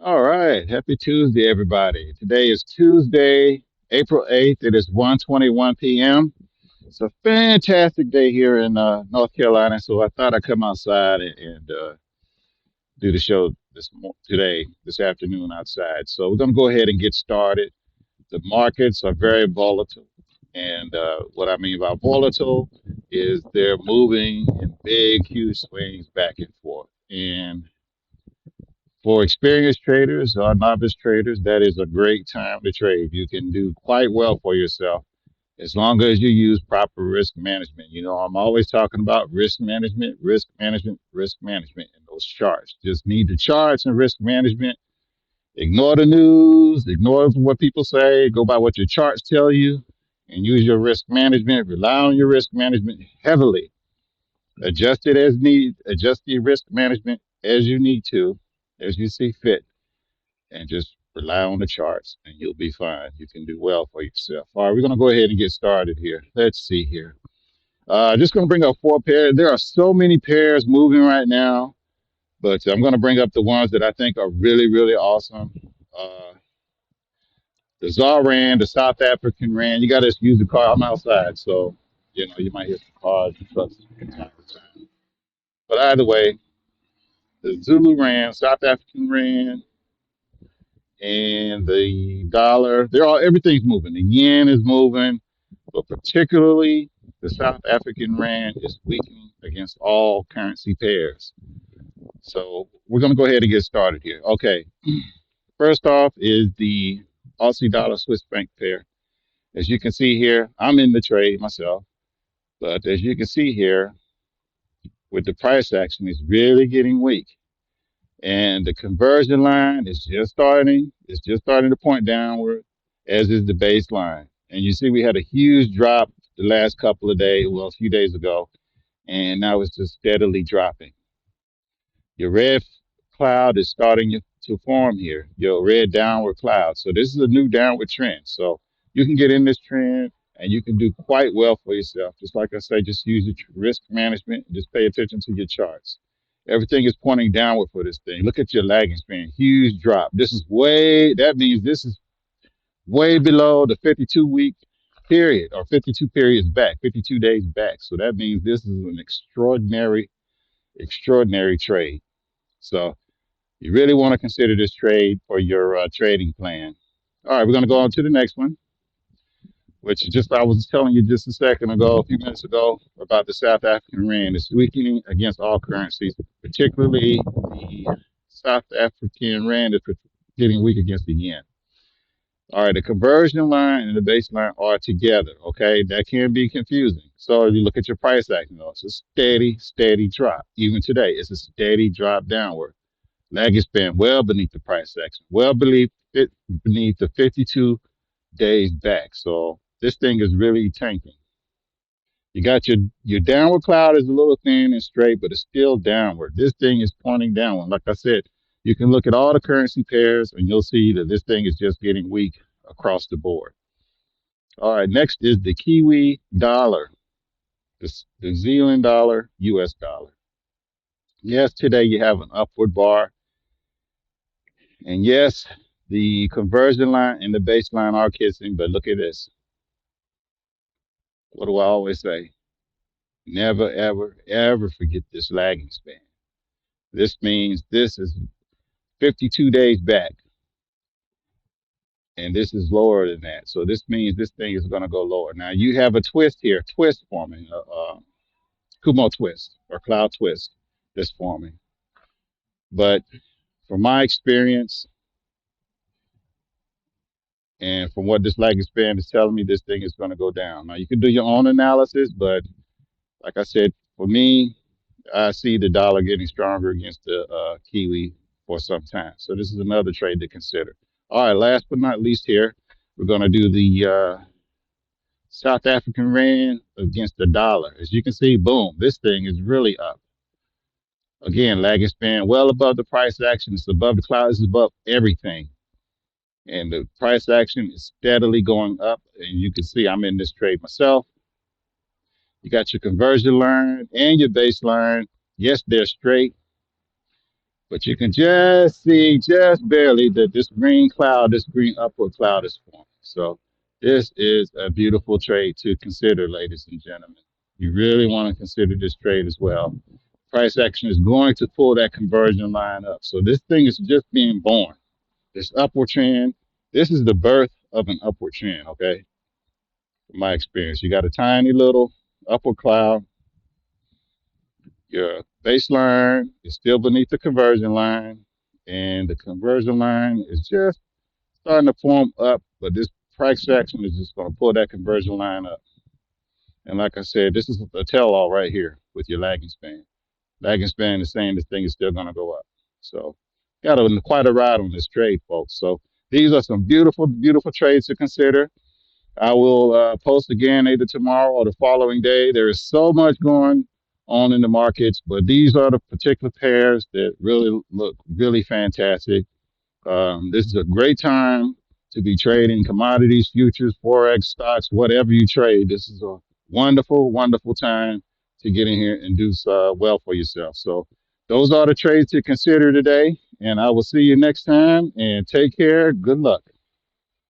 All right. Happy Tuesday, everybody. Today is Tuesday, April 8th. It is 1:21 p.m. It's a fantastic day here in North Carolina, so I thought I'd come outside and do the show this afternoon outside. So we're going to go ahead and get started. The markets are very volatile. And what I mean by volatile is they're moving in big, huge swings back and forth. And for experienced traders or novice traders, that is a great time to trade. You can do quite well for yourself as long as you use proper risk management. You know, I'm always talking about risk management, risk management, risk management, and those charts. Just need the charts and risk management. Ignore the news, ignore what people say, go by what your charts tell you, and use your risk management. Rely on your risk management heavily. Adjust it as need, adjust your risk management as you need to, as you see fit, and just rely on the charts and you'll be fine. You can do well for yourself. All right, we're going to go ahead and get started here. Let's see here. Just going to bring up four pairs. There are so many pairs moving right now, but I'm going to bring up the ones that I think are really, really awesome. Uh, the ZAR Rand, the South African Rand. You got to use the car. I'm outside, so you might hear some cars and trucks from time to time. But either way, the Zulu Rand, South African Rand, and the dollar. They're all everything's moving. The yen is moving, but particularly the South African rand is weakening against all currency pairs. So we're going to go ahead and get started here. Okay, first off is the Aussie dollar Swiss franc pair. As you can see here, I'm in the trade myself, but as you can see here, with the price action, it's really getting weak. And the conversion line is just starting. It's just starting to point downward, as is the baseline. And you see, we had a huge drop the last couple of days, well, a few days ago, and now it's just steadily dropping. Your red cloud is starting to form here, your red downward cloud. So this is a new downward trend. So you can get in this trend and you can do quite well for yourself. Just like I say, just use your risk management. Just pay attention to your charts. Everything is pointing downward for this thing. Look at your lagging span, huge drop. That means this is way below the 52-week period or 52 periods back, 52 days back. So that means this is an extraordinary, extraordinary trade. So you really want to consider this trade for your trading plan. All right, we're going to go on to the next one, which is just I was telling you just a few minutes ago, about the South African rand. It's weakening against all currencies, particularly the South African rand is getting weak against the yen. All right, the conversion line and the baseline are together. Okay, that can be confusing. So if you look at your price action, though, it's a steady, steady drop. Even today, it's a steady drop downward. Lag span well beneath the price action, well beneath the 52 days back. So this thing is really tanking. You got your downward cloud is a little thin and straight, but it's still downward. This thing is pointing downward. Like I said, you can look at all the currency pairs and you'll see that this thing is just getting weak across the board. All right, next is the Kiwi dollar, the New Zealand dollar, US dollar. Yes, today you have an upward bar. And yes, the conversion line and the baseline are kissing, but look at this. What do I always say? Never, ever, ever forget this lagging span. This means this is 52 days back, and this is lower than that. So this means this thing is going to go lower. Now you have a twist here, twist forming, Kumo twist or cloud twist that's forming. But from my experience and from what this lagging span is telling me, this thing is going to go down. Now you can do your own analysis, but like I said, for me, I see the dollar getting stronger against the Kiwi for some time. So this is another trade to consider. All right, last but not least here, we're going to do the South African Rand against the dollar. As you can see, boom, this thing is really up. Again, lagging span well above the price action. It's above the clouds, it's above everything. And the price action is steadily going up. And you can see I'm in this trade myself. You got your conversion line and your baseline. Yes, they're straight, But you can just see, just barely, that this green cloud, this green upward cloud is forming. So this is a beautiful trade to consider, ladies and gentlemen. You really want to consider this trade as well. Price action is going to pull that conversion line up. So this thing is just being born. This upward trend, this is the birth of an upward trend, okay? From my experience, you got a tiny little upward cloud. Your baseline is still beneath the conversion line, and the conversion line is just starting to form up, but this price action is just going to pull that conversion line up. And like I said, this is a tell-all right here with your lagging span. Lagging span is saying this thing is still going to go up. So got quite a ride on this trade, folks. So these are some beautiful, beautiful trades to consider. I will post again either tomorrow or the following day. There is so much going on in the markets, but these are the particular pairs that really look really fantastic. This is a great time to be trading commodities, futures, forex, stocks, whatever you trade. This is a wonderful, wonderful time to get in here and do well for yourself. So those are the trades to consider today, and I will see you next time. And take care. Good luck.